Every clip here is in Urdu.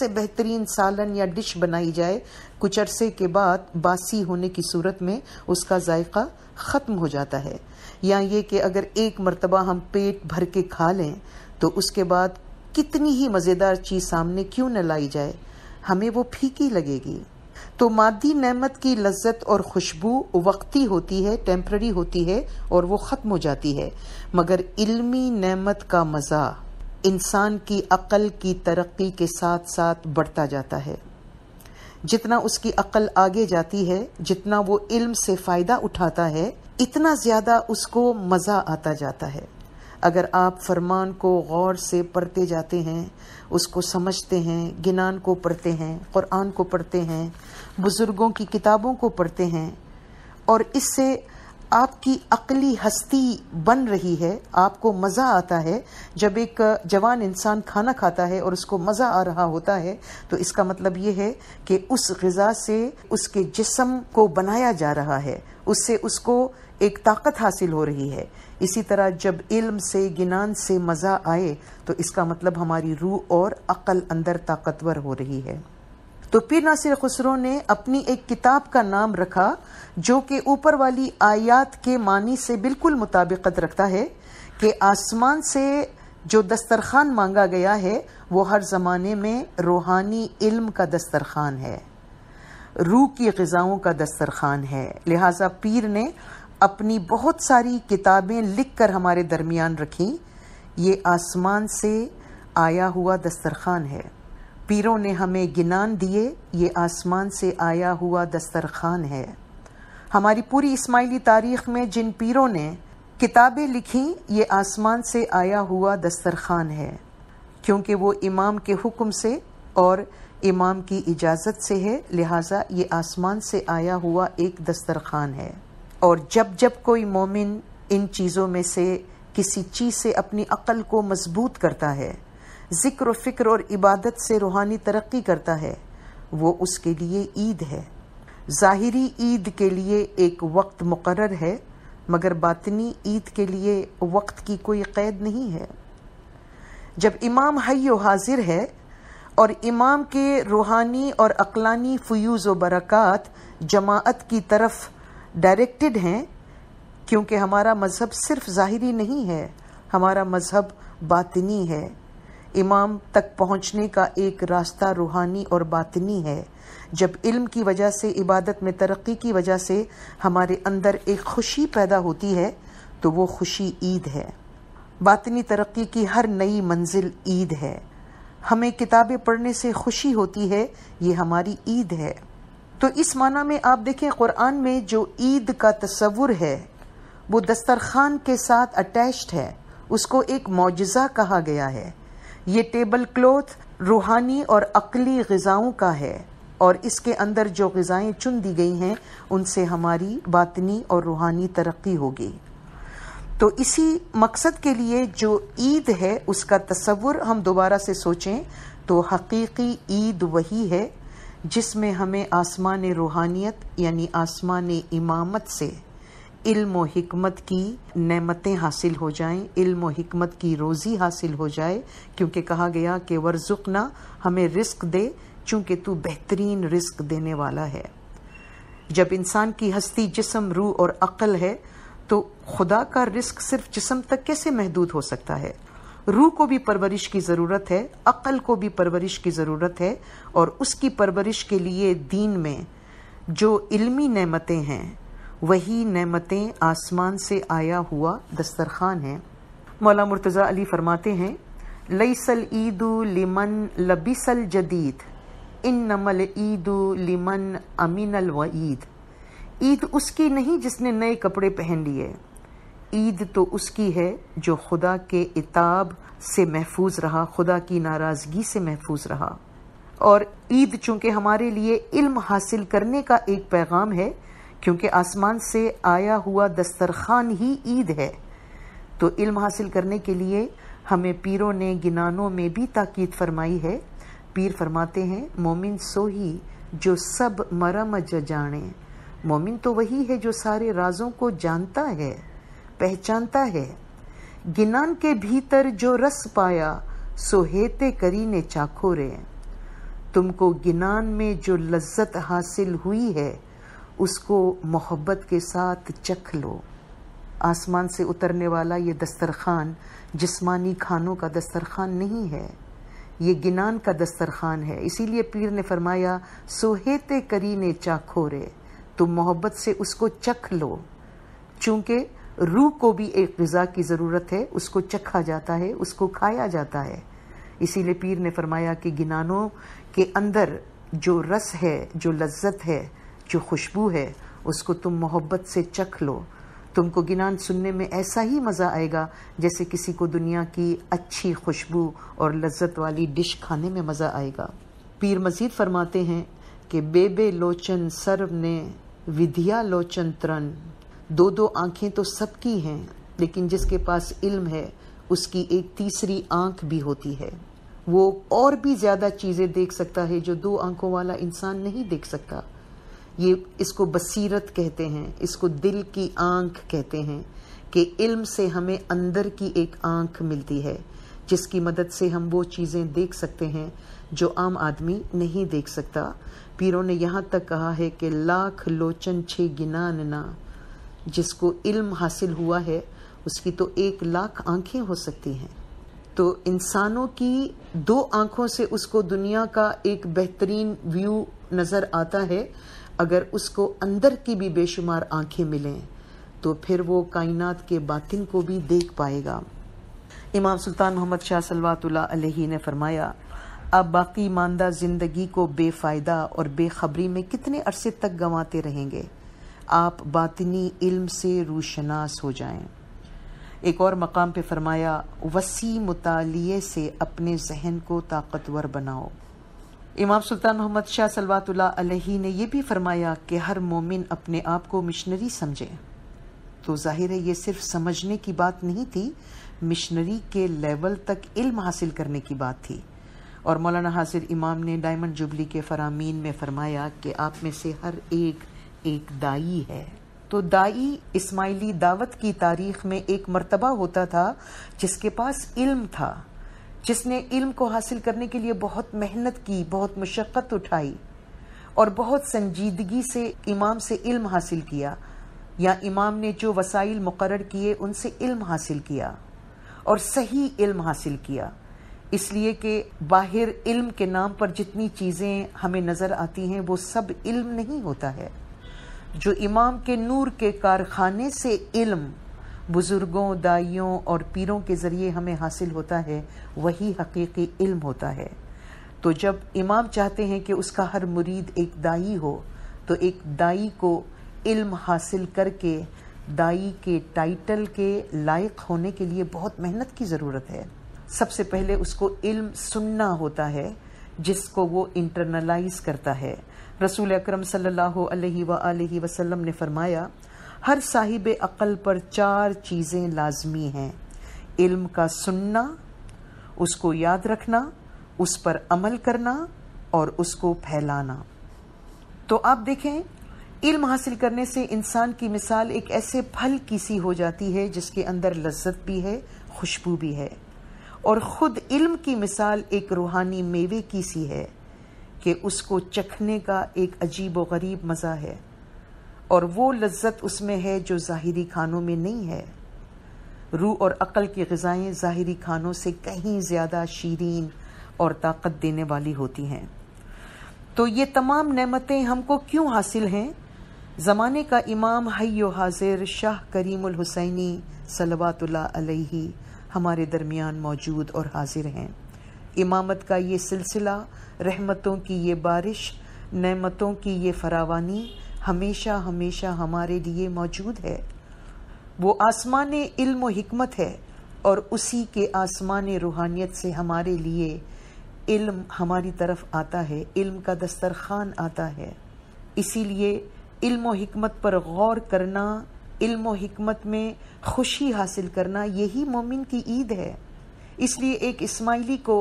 سے بہترین سالن یا ڈش بنائی جائے، کچھ عرصے کے بعد باسی ہونے کی صورت میں اس کا ذائقہ ختم ہو جاتا ہے. یا یہ کہ اگر ایک مرتبہ ہم پیٹ بھر کے کھا لیں تو اس کے بعد کتنی ہی مزیدار چیز سامنے کیوں نہ لائی جائے، ہمیں وہ پھیکی لگے گی. تو مادی نعمت کی لذت اور خوشبو وقتی ہوتی ہے، ٹیمپرری ہوتی ہے اور وہ ختم ہو جاتی ہے، مگر علمی نعمت کا مزہ انسان کی عقل کی ترقی کے ساتھ ساتھ بڑھتا جاتا ہے. جتنا اس کی عقل آگے جاتی ہے، جتنا وہ علم سے فائدہ اٹھاتا ہے، اتنا زیادہ اس کو مزہ آتا جاتا ہے. اگر آپ فرمان کو غور سے پڑھتے جاتے ہیں، اس کو سمجھتے ہیں، گنان کو پڑھتے ہیں، قرآن کو پڑھتے ہیں، بزرگوں کی کتابوں کو پڑھتے ہیں، اور اس سے آپ کی عقلی ہستی بن رہی ہے، آپ کو مزہ آتا ہے. جب ایک جوان انسان کھانا کھاتا ہے اور اس کو مزہ آ رہا ہوتا ہے تو اس کا مطلب یہ ہے کہ اس غذا سے اس کے جسم کو بنایا جا رہا ہے، اس سے اس کو ایک طاقت حاصل ہو رہی ہے. اسی طرح جب علم سے، گنان سے مزہ آئے تو اس کا مطلب ہماری روح اور عقل اندر طاقتور ہو رہی ہے. تو پیر ناصر خسرو نے اپنی ایک کتاب کا نام رکھا جو کہ اوپر والی آیات کے معنی سے بالکل مطابقت رکھتا ہے کہ آسمان سے جو دسترخوان مانگا گیا ہے وہ ہر زمانے میں روحانی علم کا دسترخوان ہے، روح کی غذاؤں کا دسترخوان ہے. لہٰذا پیر نے اپنی بہت ساری کتابیں لکھ کر ہمارے درمیان رکھیں. یہ آسمان سے آیا ہوا دسترخوان ہے. پیروں نے ہمیں گنان دیے، یہ آسمان سے آیا ہوا دسترخوان ہے. ہماری پوری اسماعیلی تاریخ میں جن پیروں نے کتابیں لکھیں، یہ آسمان سے آیا ہوا دسترخوان ہے، کیونکہ وہ امام کے حکم سے اور امام کی اجازت سے ہے، لہٰذا یہ آسمان سے آیا ہوا ایک دسترخوان ہے. اور جب جب کوئی مومن ان چیزوں میں سے کسی چیز سے اپنی عقل کو مضبوط کرتا ہے، ذکر و فکر اور عبادت سے روحانی ترقی کرتا ہے، وہ اس کے لیے عید ہے. ظاہری عید کے لیے ایک وقت مقرر ہے، مگر باطنی عید کے لیے وقت کی کوئی قید نہیں ہے. جب امام حی و حاضر ہے اور امام کے روحانی اور عقلانی فیوز و برکات جماعت کی طرف ڈائریکٹڈ ہیں، کیونکہ ہمارا مذہب صرف ظاہری نہیں ہے، ہمارا مذہب باطنی ہے. امام تک پہنچنے کا ایک راستہ روحانی اور باطنی ہے. جب علم کی وجہ سے، عبادت میں ترقی کی وجہ سے ہمارے اندر ایک خوشی پیدا ہوتی ہے تو وہ خوشی عید ہے. باطنی ترقی کی ہر نئی منزل عید ہے. ہمیں کتابیں پڑھنے سے خوشی ہوتی ہے، یہ ہماری عید ہے. تو اس معنی میں آپ دیکھیں قرآن میں جو عید کا تصور ہے وہ دسترخوان کے ساتھ اٹیچڈ ہے، اس کو ایک معجزہ کہا گیا ہے. یہ ٹیبل کلوتھ روحانی اور عقلی غذاؤں کا ہے، اور اس کے اندر جو غذائیں چن دی گئی ہیں ان سے ہماری باطنی اور روحانی ترقی ہوگی. تو اسی مقصد کے لیے جو عید ہے اس کا تصور ہم دوبارہ سے سوچیں تو حقیقی عید وہی ہے جس میں ہمیں آسمان روحانیت یعنی آسمان امامت سے علم و حکمت کی نعمتیں حاصل ہو جائیں، علم و حکمت کی روزی حاصل ہو جائے، کیونکہ کہا گیا کہ ورزقنا، ہمیں رزق دے چونکہ تو بہترین رزق دینے والا ہے. جب انسان کی ہستی جسم، روح اور عقل ہے تو خدا کا رزق صرف جسم تک کیسے محدود ہو سکتا ہے؟ روح کو بھی پرورش کی ضرورت ہے، عقل کو بھی پرورش کی ضرورت ہے، اور اس کی پرورش کے لیے دین میں جو علمی نعمتیں ہیں وہی نعمتیں آسمان سے آیا ہوا دسترخوان ہیں. مولا مرتضی علی فرماتے ہیں لیس العید لمن لبس الجدید انما العید لمن امن الوعید. عید اس کی نہیں جس نے نئے کپڑے پہن لیے، عید تو اس کی ہے جو خدا کے عتاب سے محفوظ رہا، خدا کی ناراضگی سے محفوظ رہا. اور عید چونکہ ہمارے لیے علم حاصل کرنے کا ایک پیغام ہے، کیونکہ آسمان سے آیا ہوا دسترخوان ہی عید ہے، تو علم حاصل کرنے کے لیے ہمیں پیروں نے گنانوں میں بھی تاکید فرمائی ہے. پیر فرماتے ہیں مومن سو ہی جو سب مرم جانے. مومن تو وہی ہے جو سارے رازوں کو جانتا ہے، پہچانتا ہے. گنان کے بھیتر جو رس پایا سو ہیتے کرینے چاکھو رے. تم کو گنان میں جو لذت حاصل ہوئی ہے اس کو محبت کے ساتھ چکھ لو۔ آسمان سے اترنے والا یہ دسترخوان جسمانی کھانوں کا دسترخوان نہیں ہے، یہ گنان کا دسترخوان ہے۔ اسی لیے پیر نے فرمایا سوہیتے کرینے چاکھورے، تم محبت سے اس کو چکھ لو، چونکہ روح کو بھی ایک غذا کی ضرورت ہے، اس کو چکھا جاتا ہے، اس کو کھایا جاتا ہے۔ اسی لیے پیر نے فرمایا کہ گنانوں کے اندر جو رس ہے، جو لذت ہے، جو خوشبو ہے، اس کو تم محبت سے چکھ لو۔ تم کو گنان سننے میں ایسا ہی مزہ آئے گا جیسے کسی کو دنیا کی اچھی خوشبو اور لذت والی ڈش کھانے میں مزہ آئے گا۔ پیر مزید فرماتے ہیں کہ بے بے لوچن سرو نے ودھیا لوچن ترن، دو دو آنکھیں تو سب کی ہیں، لیکن جس کے پاس علم ہے اس کی ایک تیسری آنکھ بھی ہوتی ہے، وہ اور بھی زیادہ چیزیں دیکھ سکتا ہے جو دو آنکھوں والا انسان نہیں دیکھ سکتا۔ یہ اس کو بصیرت کہتے ہیں، اس کو دل کی آنکھ کہتے ہیں، کہ علم سے ہمیں اندر کی ایک آنکھ ملتی ہے جس کی مدد سے ہم وہ چیزیں دیکھ سکتے ہیں جو عام آدمی نہیں دیکھ سکتا۔ پیروں نے یہاں تک کہا ہے کہ لاکھ لوچن چھ گنان نہ، جس کو علم حاصل ہوا ہے اس کی تو 1,00,000 آنکھیں ہو سکتی ہیں۔ تو انسانوں کی 2 آنکھوں سے اس کو دنیا کا ایک بہترین ویو نظر آتا ہے، اگر اس کو اندر کی بھی بے شمار آنکھیں ملیں تو پھر وہ کائنات کے باطن کو بھی دیکھ پائے گا۔ امام سلطان محمد شاہ صلوات اللہ علیہ نے فرمایا آپ باقی ماندہ زندگی کو بے فائدہ اور بے خبری میں کتنے عرصے تک گنواتے رہیں گے، آپ باطنی علم سے روشناس ہو جائیں۔ ایک اور مقام پہ فرمایا وسیع مطالعے سے اپنے ذہن کو طاقتور بناؤ۔ امام سلطان محمد شاہ صلوات اللہ علیہ نے یہ بھی فرمایا کہ ہر مومن اپنے آپ کو مشنری سمجھے۔ تو ظاہر ہے یہ صرف سمجھنے کی بات نہیں تھی، مشنری کے لیول تک علم حاصل کرنے کی بات تھی۔ اور مولانا حاضر امام نے ڈائمنڈ جبلی کے فرامین میں فرمایا کہ آپ میں سے ہر ایک دائی ہے۔ تو دائی اسماعیلی دعوت کی تاریخ میں ایک مرتبہ ہوتا تھا جس کے پاس علم تھا، جس نے علم کو حاصل کرنے کے لیے بہت محنت کی، بہت مشقت اٹھائی اور بہت سنجیدگی سے امام سے علم حاصل کیا، یا امام نے جو وسائل مقرر کیے ان سے علم حاصل کیا اور صحیح علم حاصل کیا۔ اس لیے کہ باہر علم کے نام پر جتنی چیزیں ہمیں نظر آتی ہیں وہ سب علم نہیں ہوتا ہے۔ جو امام کے نور کے کارخانے سے علم بزرگوں، دائیوں اور پیروں کے ذریعے ہمیں حاصل ہوتا ہے وہی حقیقی علم ہوتا ہے۔ تو جب امام چاہتے ہیں کہ اس کا ہر مرید ایک دائی ہو، تو ایک دائی کو علم حاصل کر کے دائی کے ٹائٹل کے لائق ہونے کے لیے بہت محنت کی ضرورت ہے۔ سب سے پہلے اس کو علم سننا ہوتا ہے جس کو وہ انٹرنلائز کرتا ہے۔ رسول اکرم صلی اللہ علیہ وآلہ وسلم نے فرمایا ہر صاحب عقل پر 4 چیزیں لازمی ہیں، علم کا سننا، اس کو یاد رکھنا، اس پر عمل کرنا اور اس کو پھیلانا۔ تو آپ دیکھیں علم حاصل کرنے سے انسان کی مثال ایک ایسے پھل کی سی ہو جاتی ہے جس کے اندر لذت بھی ہے، خوشبو بھی ہے، اور خود علم کی مثال ایک روحانی میوے کی سی ہے کہ اس کو چکھنے کا ایک عجیب و غریب مزہ ہے، اور وہ لذت اس میں ہے جو ظاہری کھانوں میں نہیں ہے۔ روح اور عقل کی غذائیں ظاہری کھانوں سے کہیں زیادہ شیرین اور طاقت دینے والی ہوتی ہیں۔ تو یہ تمام نعمتیں ہم کو کیوں حاصل ہیں؟ زمانے کا امام حی و حاضر شاہ کریم الحسینی صلوات اللہ علیہ ہمارے درمیان موجود اور حاضر ہیں۔ امامت کا یہ سلسلہ، رحمتوں کی یہ بارش، نعمتوں کی یہ فراوانی ہمیشہ ہمیشہ ہمارے لیے موجود ہے۔ وہ آسمان علم و حکمت ہے، اور اسی کے آسمان روحانیت سے ہمارے لیے علم ہماری طرف آتا ہے، علم کا دسترخوان آتا ہے۔ اسی لیے علم و حکمت پر غور کرنا، علم و حکمت میں خوشی حاصل کرنا، یہی مومن کی عید ہے۔ اس لیے ایک اسماعیلی کو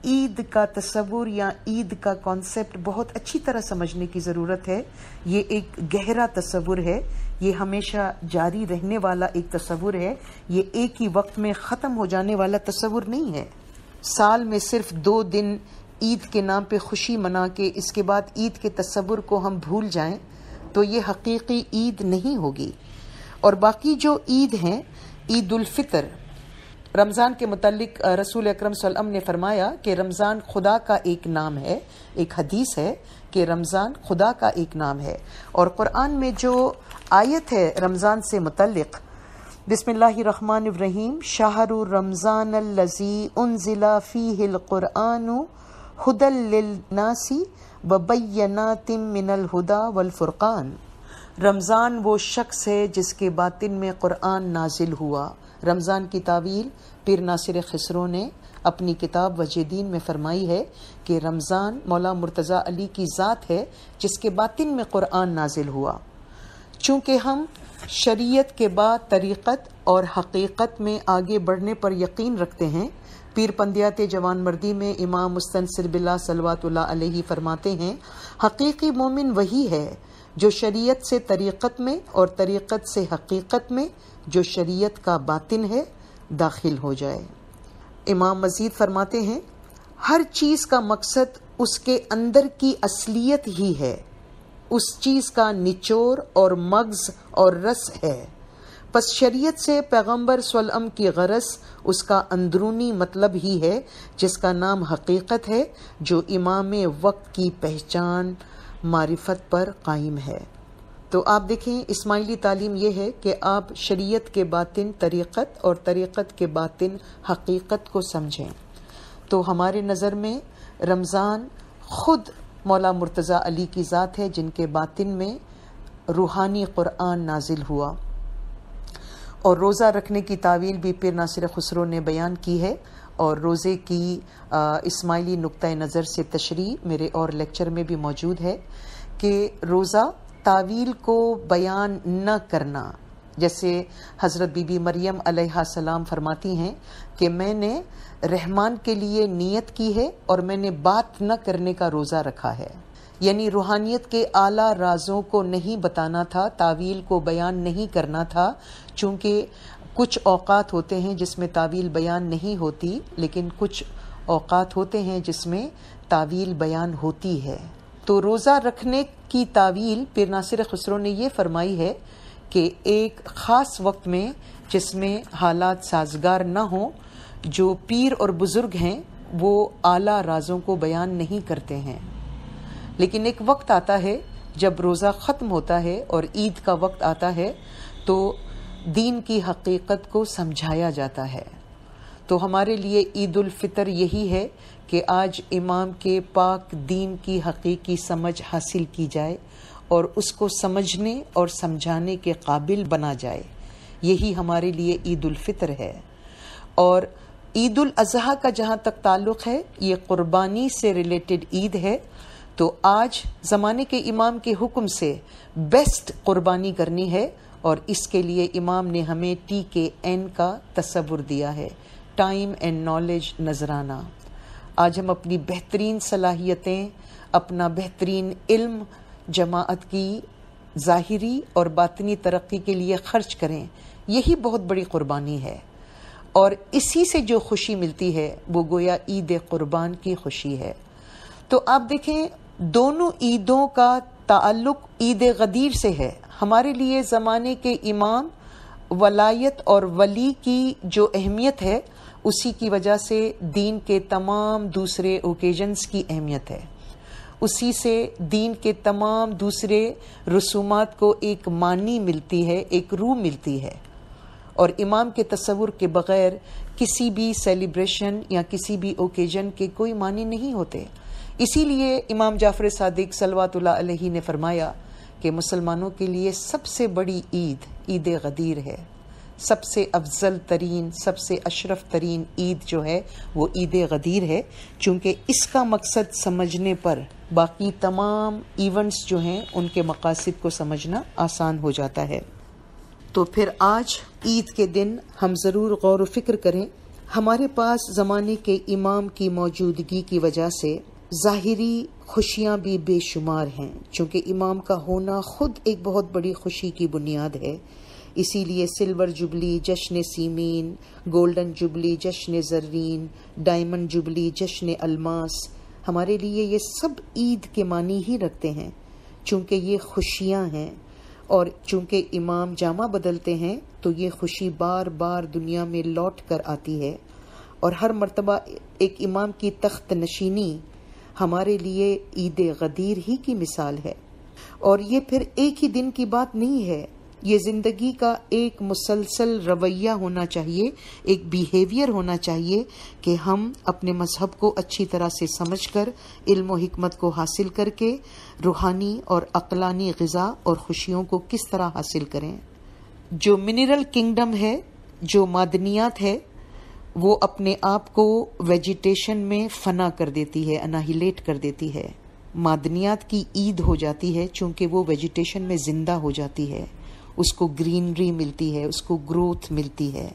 عید کا تصور یا عید کا کانسیپٹ بہت اچھی طرح سمجھنے کی ضرورت ہے۔ یہ ایک گہرا تصور ہے، یہ ہمیشہ جاری رہنے والا ایک تصور ہے، یہ ایک ہی وقت میں ختم ہو جانے والا تصور نہیں ہے۔ سال میں صرف 2 دن عید کے نام پہ خوشی منا کے اس کے بعد عید کے تصور کو ہم بھول جائیں تو یہ حقیقی عید نہیں ہوگی۔ اور باقی جو عید ہیں، عید الفطر، رمضان کے متعلق رسول اکرم صلی اللہ علیہ وسلم نے فرمایا کہ رمضان خدا کا ایک نام ہے، ایک حدیث ہے کہ رمضان خدا کا ایک نام ہے۔ اور قرآن میں جو آیت ہے رمضان سے متعلق، بسم اللہ الرحمن الرحیم، شہر رمضان الذی انزل فیہ القرآن ھدی للناس وبینات من الھدی والفرقان۔ رمضان وہ شخص ہے جس کے باطن میں قرآن نازل ہوا۔ رمضان کی تعویل پیر ناصر خسرو نے اپنی کتاب وجہ دین میں فرمائی ہے کہ رمضان مولا مرتضیٰ علی کی ذات ہے جس کے باطن میں قرآن نازل ہوا۔ چونکہ ہم شریعت کے بعد طریقت اور حقیقت میں آگے بڑھنے پر یقین رکھتے ہیں، پیر پندیات جوان مردی میں امام مستنصر باللہ صلوات اللہ علیہ فرماتے ہیں، حقیقی مومن وہی ہے جو شریعت سے طریقت میں اور طریقت سے حقیقت میں، جو شریعت کا باطن ہے، داخل ہو جائے۔ امام مزید فرماتے ہیں، ہر چیز کا مقصد اس کے اندر کی اصلیت ہی ہے، اس چیز کا نچوڑ اور مغز اور رس ہے۔ پس شریعت سے پیغمبر صلی اللہ علیہ وسلم کی غرض اس کا اندرونی مطلب ہی ہے جس کا نام حقیقت ہے، جو امام وقت کی پہچان معرفت پر قائم ہے۔ تو آپ دیکھیں، اسماعیلی تعلیم یہ ہے کہ آپ شریعت کے باطن طریقت اور طریقت کے باطن حقیقت کو سمجھیں۔ تو ہمارے نظر میں رمضان خود مولا مرتضیٰ علی کی ذات ہے جن کے باطن میں روحانی قرآن نازل ہوا۔ اور روزہ رکھنے کی تعویل بھی پیر ناصر خسرو نے بیان کی ہے، اور روزے کی اسماعیلی نقطہ نظر سے تشریح میرے اور لیکچر میں بھی موجود ہے کہ روزہ تعویل کو بیان نہ کرنا، جیسے حضرت بی بی مریم علیہ السلام فرماتی ہیں کہ میں نے رحمان کے لیے نیت کی ہے اور میں نے بات نہ کرنے کا روزہ رکھا ہے، یعنی روحانیت کے اعلیٰ رازوں کو نہیں بتانا تھا، تعویل کو بیان نہیں کرنا تھا، چونکہ کچھ اوقات ہوتے ہیں جس میں تعویل بیان نہیں ہوتی، لیکن کچھ اوقات ہوتے ہیں جس میں تعویل بیان ہوتی ہے۔ تو روزہ رکھنے کی تعویل پیر ناصر خسرو نے یہ فرمائی ہے کہ ایک خاص وقت میں جس میں حالات سازگار نہ ہوں، جو پیر اور بزرگ ہیں وہ اعلیٰ رازوں کو بیان نہیں کرتے ہیں، لیکن ایک وقت آتا ہے جب روزہ ختم ہوتا ہے اور عید کا وقت آتا ہے تو دین کی حقیقت کو سمجھایا جاتا ہے۔ تو ہمارے لیے عید الفطر یہی ہے کہ آج امام کے پاک دین کی حقیقی سمجھ حاصل کی جائے اور اس کو سمجھنے اور سمجھانے کے قابل بنا جائے، یہی ہمارے لیے عید الفطر ہے۔ اور عید الاضحیٰ کا جہاں تک تعلق ہے، یہ قربانی سے ریلیٹڈ عید ہے، تو آج زمانے کے امام کے حکم سے بیسٹ قربانی کرنی ہے، اور اس کے لیے امام نے ہمیں TKN کا تصور دیا ہے، ٹائم اینڈ نالج نذرانہ۔ آج ہم اپنی بہترین صلاحیتیں، اپنا بہترین علم جماعت کی ظاہری اور باطنی ترقی کے لیے خرچ کریں، یہی بہت بڑی قربانی ہے، اور اسی سے جو خوشی ملتی ہے وہ گویا عید قربان کی خوشی ہے۔ تو آپ دیکھیں، دونوں عیدوں کا تعلق عید غدیر سے ہے۔ ہمارے لیے زمانے کے امام، ولایت اور ولی کی جو اہمیت ہے، اسی کی وجہ سے دین کے تمام دوسرے اوکیزنز کی اہمیت ہے، اسی سے دین کے تمام دوسرے رسومات کو ایک معنی ملتی ہے، ایک روح ملتی ہے، اور امام کے تصور کے بغیر کسی بھی سیلیبریشن یا کسی بھی اوکیزن کے کوئی معنی نہیں ہوتے۔ اسی لیے امام جعفر صادق صلوات اللہ علیہ نے فرمایا کہ مسلمانوں کے لیے سب سے بڑی عید عید غدیر ہے، سب سے افضل ترین، سب سے اشرف ترین عید جو ہے وہ عید غدیر ہے، چونکہ اس کا مقصد سمجھنے پر باقی تمام ایونٹس جو ہیں ان کے مقاصد کو سمجھنا آسان ہو جاتا ہے۔ تو پھر آج عید کے دن ہم ضرور غور و فکر کریں۔ ہمارے پاس زمانے کے امام کی موجودگی کی وجہ سے ظاہری خوشیاں بھی بے شمار ہیں، چونکہ امام کا ہونا خود ایک بہت بڑی خوشی کی بنیاد ہے۔ اسی لیے سلور جبلی جشن سیمین، گولڈن جبلی جشن زرین، ڈائمنڈ جبلی جشن الماس، ہمارے لیے یہ سب عید کے معنی ہی رکھتے ہیں، چونکہ یہ خوشیاں ہیں، اور چونکہ امام جامہ بدلتے ہیں تو یہ خوشی بار بار دنیا میں لوٹ کر آتی ہے، اور ہر مرتبہ ایک امام کی تخت نشینی ہمارے لیے عید غدیر ہی کی مثال ہے۔ اور یہ پھر ایک ہی دن کی بات نہیں ہے، یہ زندگی کا ایک مسلسل رویہ ہونا چاہیے، ایک بیہیویئر ہونا چاہیے کہ ہم اپنے مذہب کو اچھی طرح سے سمجھ کر، علم و حکمت کو حاصل کر کے روحانی اور عقلانی غذا اور خوشیوں کو کس طرح حاصل کریں۔ جو منرل کنگڈم ہے، جو معدنیات ہے، وہ اپنے آپ کو ویجیٹیشن میں فنا کر دیتی ہے، اناہیلیٹ کر دیتی ہے۔ معدنیات کی عید ہو جاتی ہے چونکہ وہ ویجیٹیشن میں زندہ ہو جاتی ہے، اس کو گرینری ملتی ہے، اس کو گروتھ ملتی ہے۔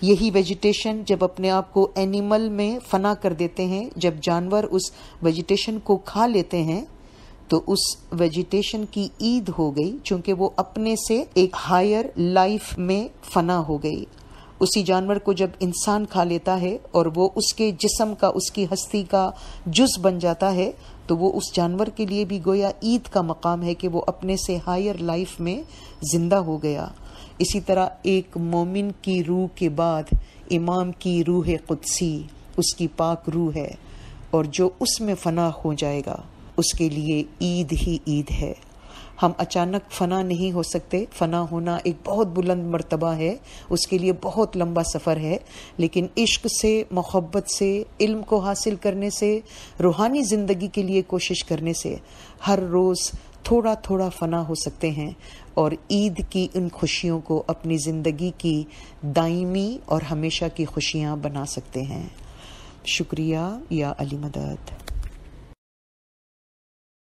یہی ویجیٹیشن جب اپنے آپ کو اینیمل میں فنا کر دیتے ہیں، جب جانور اس ویجیٹیشن کو کھا لیتے ہیں تو اس ویجیٹیشن کی عید ہو گئی، چونکہ وہ اپنے سے ایک ہائر لائف میں فنا ہو گئی۔ اسی جانور کو جب انسان کھا لیتا ہے اور وہ اس کے جسم کا، اس کی ہستی کا جز بن جاتا ہے، تو وہ اس جانور کے لیے بھی گویا عید کا مقام ہے کہ وہ اپنے سے ہائر لائف میں زندہ ہو گیا۔ اسی طرح ایک مومن کی روح کے بعد امام کی روح قدسی، اس کی پاک روح ہے، اور جو اس میں فنا ہو جائے گا اس کے لیے عید ہی عید ہے۔ ہم اچانک فنا نہیں ہو سکتے، فنا ہونا ایک بہت بلند مرتبہ ہے، اس کے لیے بہت لمبا سفر ہے، لیکن عشق سے، محبت سے، علم کو حاصل کرنے سے، روحانی زندگی کے لیے کوشش کرنے سے ہر روز تھوڑا تھوڑا فنا ہو سکتے ہیں، اور عید کی ان خوشیوں کو اپنی زندگی کی دائمی اور ہمیشہ کی خوشیاں بنا سکتے ہیں۔ شکریہ، یا علی مدد۔